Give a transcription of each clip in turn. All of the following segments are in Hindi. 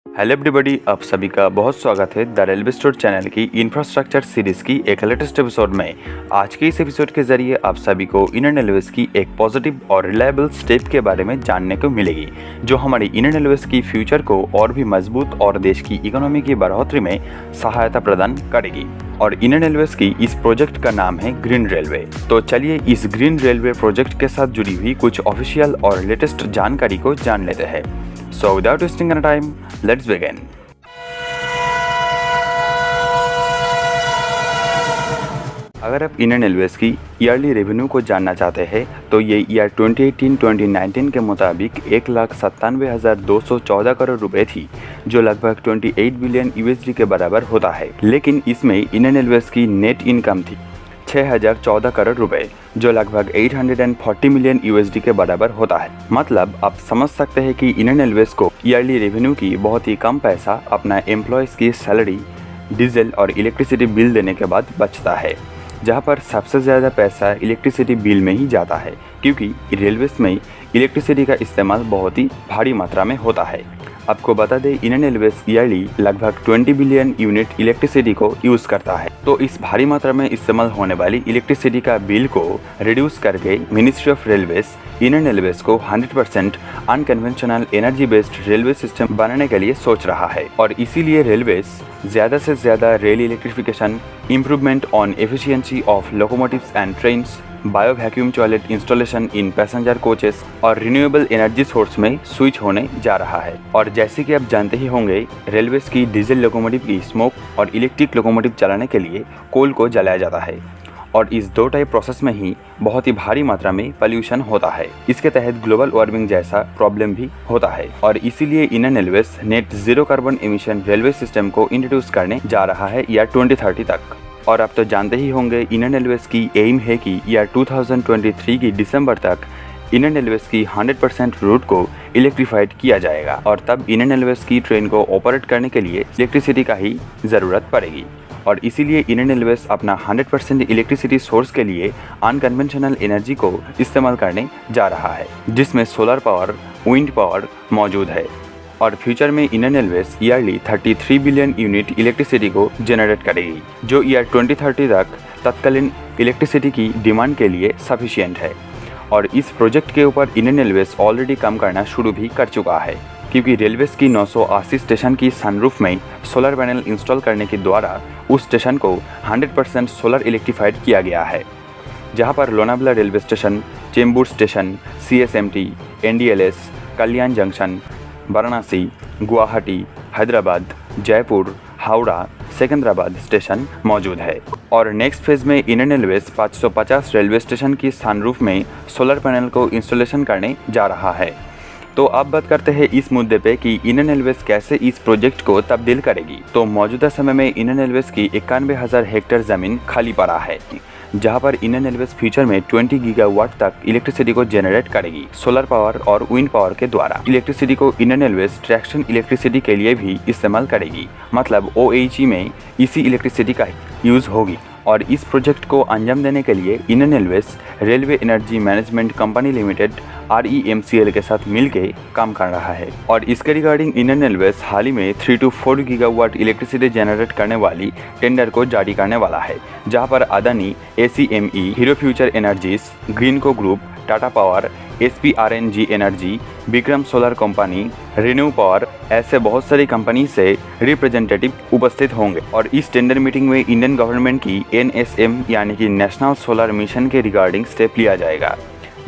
हेलो एवरीबॉडी, आप सभी का बहुत स्वागत है द रेलवे स्टोर चैनल की इंफ्रास्ट्रक्चर सीरीज की एक लेटेस्ट एपिसोड में। आज के इस एपिसोड के जरिए आप सभी को इंडियन रेलवेज की एक पॉजिटिव और रिलायबल स्टेप के बारे में जानने को मिलेगी, जो हमारी इंडियन रेलवेज की फ्यूचर को और भी मजबूत और देश की इकोनॉमी की बढ़ोतरी में सहायता प्रदान करेगी। और इंडियन रेलवेज की इस प्रोजेक्ट का नाम है ग्रीन रेलवे। तो चलिए इस ग्रीन रेलवे प्रोजेक्ट के साथ जुड़ी हुई कुछ ऑफिशियल और लेटेस्ट जानकारी को जान लेते हैं। So without wasting any time, let's begin. अगर आप इंडियन रेलवेज की ईयरली रेवेन्यू को जानना चाहते हैं तो ये ईयर 2018-2019 के मुताबिक 1,97,214 करोड़ रुपए थी, जो लगभग 28 बिलियन यूएसडी के बराबर होता है। लेकिन इसमें इंडियन रेलवेज की नेट इनकम थी 6,014 करोड़ रुपए, जो लगभग 840 मिलियन यूएसडी के बराबर होता है। मतलब आप समझ सकते हैं कि इंडियन रेलवेज को ईयरली रेवेन्यू की बहुत ही कम पैसा अपना एम्प्लॉयज़ की सैलरी, डीजल और इलेक्ट्रिसिटी बिल देने के बाद बचता है, जहां पर सबसे ज़्यादा पैसा इलेक्ट्रिसिटी बिल में ही जाता है, क्योंकि रेलवेज में इलेक्ट्रिसिटी का इस्तेमाल बहुत ही भारी मात्रा में होता है। आपको बता दें, इंडियन रेलवेज ईयरली लगभग 20 बिलियन यूनिट इलेक्ट्रिसिटी को यूज़ करता है। तो इस भारी मात्रा में इस्तेमाल होने वाली इलेक्ट्रिसिटी का बिल को रिड्यूस करके ministry of railways Indian railways को 100% unconventional energy based railway system बनाने के लिए सोच रहा है। और इसीलिए रेलवेज ज़्यादा से ज़्यादा rail electrification, improvement on efficiency of locomotives and trains, bio vacuum toilet installation in passenger coaches और रिन्यूएबल एनर्जी सोर्स में स्विच होने जा रहा है। और जैसे कि आप जानते ही होंगे, रेलवेज की डीजल लोकोमोटिव की स्मोक और इलेक्ट्रिक लोकोमोटिव चलाने के लिए कोल को जलाया जाता है, और इस दो टाइप प्रोसेस में ही बहुत ही भारी मात्रा में पॉल्यूशन होता है। इसके तहत ग्लोबल वार्मिंग जैसा प्रॉब्लम भी होता है, और इसीलिए Indian railways net zero carbon emission railway system को इंट्रोड्यूस करने जा रहा है ईयर 2030 तक। और आप तो जानते ही होंगे, इंडियन रेलवेज की एम है कि ईयर 2023 की दिसंबर तक इंडियन रेलवेज की 100% रूट को इलेक्ट्रीफाइड किया जाएगा, और तब इंडियन रेलवेज की ट्रेन को ऑपरेट करने के लिए इलेक्ट्रिसिटी का ही ज़रूरत पड़ेगी। और इसीलिए इंडियन रेलवेज अपना 100% इलेक्ट्रिसिटी सोर्स के लिए अनकन्वेंशनल एनर्जी को इस्तेमाल करने जा रहा है, जिसमें सोलर पावर, विंड पावर मौजूद है। और फ्यूचर में Indian railways yearly 33 billion unit electricity को जनरेट करेगी, जो ईयर 2030 तक तत्कालीन इलेक्ट्रिसिटी की डिमांड के लिए सफिशिएंट है। और इस प्रोजेक्ट के ऊपर इंडियन रेलवेज ऑलरेडी काम करना शुरू भी कर चुका है, क्योंकि रेलवेज की 980 स्टेशन की सनरूफ में सोलर पैनल इंस्टॉल करने के द्वारा उस स्टेशन को 100% सोलर इलेक्ट्रीफाइड किया गया है, जहां पर Lonavala railway station, Chembur station, CSMT, NDLS, कल्याण जंक्शन, वाराणसी, गुवाहाटी, हैदराबाद, जयपुर, हावड़ा, सिकंदराबाद स्टेशन मौजूद है। और नेक्स्ट फेज में इंडियन रेलवेज 550 रेलवे स्टेशन की सनरूफ में सोलर पैनल को इंस्टॉलेशन करने जा रहा है। तो अब बात करते हैं इस मुद्दे पे कि इंडियन रेलवेज कैसे इस प्रोजेक्ट को तब्दील करेगी। तो मौजूदा समय में इंडियन रेलवेज की 91,000 हेक्टेयर ज़मीन खाली पड़ा है, जहां पर इंडियन रेलवेज फ्यूचर में 20 गीगावाट तक इलेक्ट्रिसिटी को जनरेट करेगी सोलर पावर और विंड पावर के द्वारा। इलेक्ट्रिसिटी को इंडियन रेलवेज ट्रैक्शन इलेक्ट्रिसिटी के लिए भी इस्तेमाल करेगी, मतलब OHE में इसी इलेक्ट्रिसिटी का यूज़ होगी। और इस प्रोजेक्ट को अंजाम देने के लिए Indian railways railway energy management company limited REMCL के साथ मिलके काम कर रहा है। और इसके रिगार्डिंग इंडियन रेलवेज हाल ही में 3 to 4 गीगावाट इलेक्ट्रिसिटी जनरेट करने वाली टेंडर को जारी करने वाला है, जहां पर Adani, ACME, hero future energies, Greenko group, Tata power, SPRNG energy, Vikram solar company, renew power, ऐसे बहुत सारी कंपनी से रिप्रेजेंटेटिव उपस्थित होंगे। और इस टेंडर मीटिंग में इंडियन गवर्नमेंट की NSM यानी कि नेशनल सोलर मिशन के रिगार्डिंग स्टेप लिया जाएगा,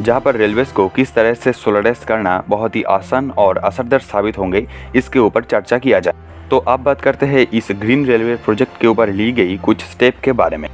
जहां पर रेलवेज को किस तरह से सोलराइज करना बहुत ही आसान और असरदार साबित होंगे, इसके ऊपर चर्चा किया जाए। तो अब बात करते हैं इस ग्रीन रेलवे प्रोजेक्ट के ऊपर ली गई कुछ स्टेप के बारे में।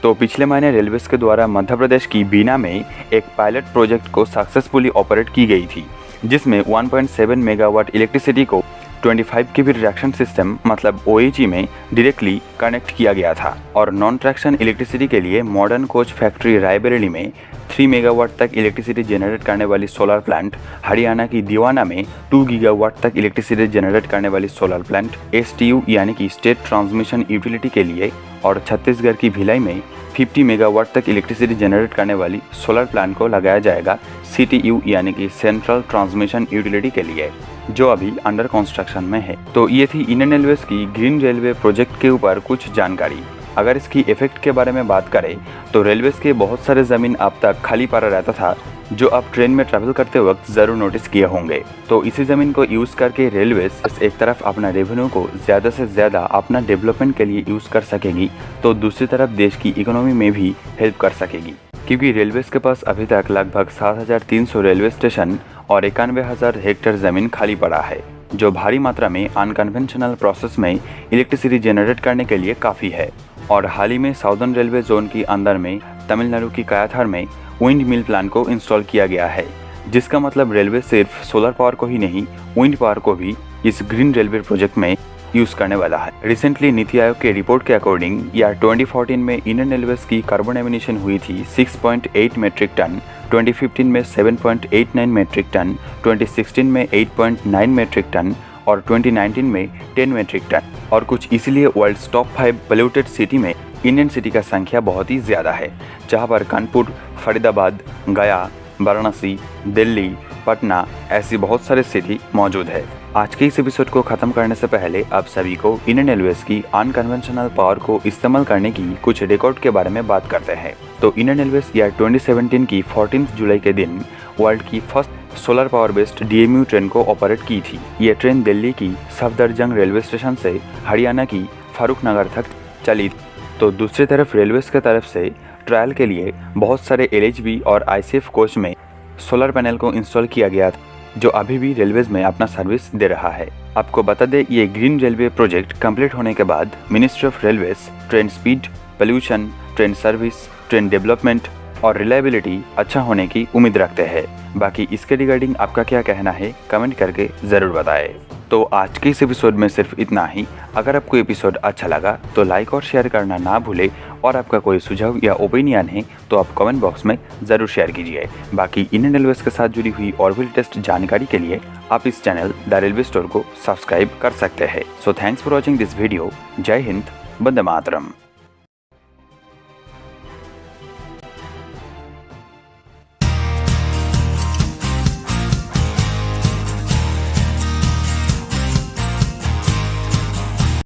तो पिछले महीने रेलवेज के द्वारा मध्य प्रदेश की बीना में एक पायलट प्रोजेक्ट को सक्सेसफुली ऑपरेट की गई थी, जिसमें 1.7 मेगावाट इलेक्ट्रिसिटी को 25 kV रिएक्शन सिस्टम मतलब OHE में डायरेक्टली कनेक्ट किया गया था। और नॉन ट्रैक्शन इलेक्ट्रिसिटी के लिए मॉडर्न कोच फैक्ट्री रायबरेली में 3 मेगावाट तक इलेक्ट्रिसिटी जनरेट करने वाली सोलर प्लांट, हरियाणा की दीवाना में 2 गीगावाट तक इलेक्ट्रिसिटी जनरेट करने वाली सोलर प्लांट STU यानी कि स्टेट ट्रांसमिशन यूटिलिटी के लिए, और छत्तीसगढ़ की भिलाई में 50 मेगावाट तक इलेक्ट्रिसिटी जनरेट करने वाली सोलर प्लांट को लगाया जाएगा CTU यानी कि सेंट्रल ट्रांसमिशन यूटिलिटी के लिए। जो अभी अंडर कंस्ट्रक्शन में है। तो ये थी इंडियन रेलवेज की ग्रीन रेलवे प्रोजेक्ट के ऊपर कुछ जानकारी। अगर इसकी इफेक्ट के बारे में बात करें तो रेलवेज के बहुत सारे ज़मीन अब तक खाली पड़ा रहता था, जो आप ट्रेन में ट्रैवल करते वक्त ज़रूर नोटिस किए होंगे। तो इसी ज़मीन को यूज़ करके रेलवेज एक तरफ अपना रेवेन्यू को ज़्यादा से ज़्यादा अपना डेवलपमेंट के लिए यूज़ कर सकेगी, तो दूसरी तरफ देश की इकोनॉमी में भी हेल्प कर सकेगी, क्योंकि रेलवेज के पास अभी तक लगभग 7,300 रेलवे स्टेशन और 91,000 हेक्टेयर ज़मीन खाली पड़ा है, जो भारी मात्रा में अनकन्वेंशनल प्रोसेस में इलेक्ट्रिसिटी जनरेट करने के लिए काफ़ी है। और हाल ही में साउदर्न रेलवे जोन के अंदर में तमिलनाडु की कायाथार में विंड मिल प्लांट को इंस्टॉल किया गया है, जिसका मतलब रेलवे सिर्फ सोलर पावर को ही नहीं, विंड पावर को भी इस ग्रीन रेलवे प्रोजेक्ट में यूज़ करने वाला है। रिसेंटली नीति आयोग के रिपोर्ट के अकॉर्डिंग या 2014 में इंडियन रेलवेज की कार्बन एमिशन हुई थी 6.8 मेट्रिक टन, 2015 में 7.89 मेट्रिक टन, 2016 में 8.9 मेट्रिक टन और 2019 में 10 मेट्रिक टन। और कुछ इसीलिए वर्ल्ड टॉप 5 पोल्यूटेड सिटी में इंडियन सिटी का संख्या बहुत ही ज़्यादा है, जहां पर कानपुर, फरीदाबाद, गया, वाराणसी, दिल्ली, पटना ऐसी बहुत सारे सिटी मौजूद है। आज के इस एपिसोड को ख़त्म करने से पहले आप सभी को इंडियन रेलवेज की अनकन्वेंशनल पावर को इस्तेमाल करने की कुछ रिकॉर्ड के बारे में बात करते हैं। तो इंडियन रेलवेज ईयर 2017 की 14 जुलाई के दिन वर्ल्ड की first solar power based DMU train को ऑपरेट की थी। ये ट्रेन दिल्ली की सफदरजंग रेलवे स्टेशन से हरियाणा की फारूकनगर तक चली थी। तो दूसरी तरफ रेलवेज की तरफ से ट्रायल के लिए बहुत सारे LHB और ICF कोच में सोलर पैनल को इंस्टॉल किया गया था, जो अभी भी रेलवेज में अपना सर्विस दे रहा है। आपको बता दें, ये ग्रीन रेलवे प्रोजेक्ट कंप्लीट होने के बाद ministry of railways train speed, pollution, train service, train development और रिलायबिलिटी अच्छा होने की उम्मीद रखते हैं। बाकी इसके रिगार्डिंग आपका क्या कहना है, कमेंट करके ज़रूर बताएं। तो आज के इस एपिसोड में सिर्फ इतना ही। अगर आपको एपिसोड अच्छा लगा तो लाइक और शेयर करना ना भूलें, और आपका कोई सुझाव या ओपिनियन है तो आप कमेंट बॉक्स में ज़रूर शेयर कीजिए। बाकी इंडियन रेलवेज के साथ जुड़ी हुई और भी लेटेस्ट जानकारी के लिए आप इस चैनल द रेलवे स्टोर को सब्सक्राइब कर सकते हैं। So thanks for watching this video. जय हिंद, वंदे मातरम।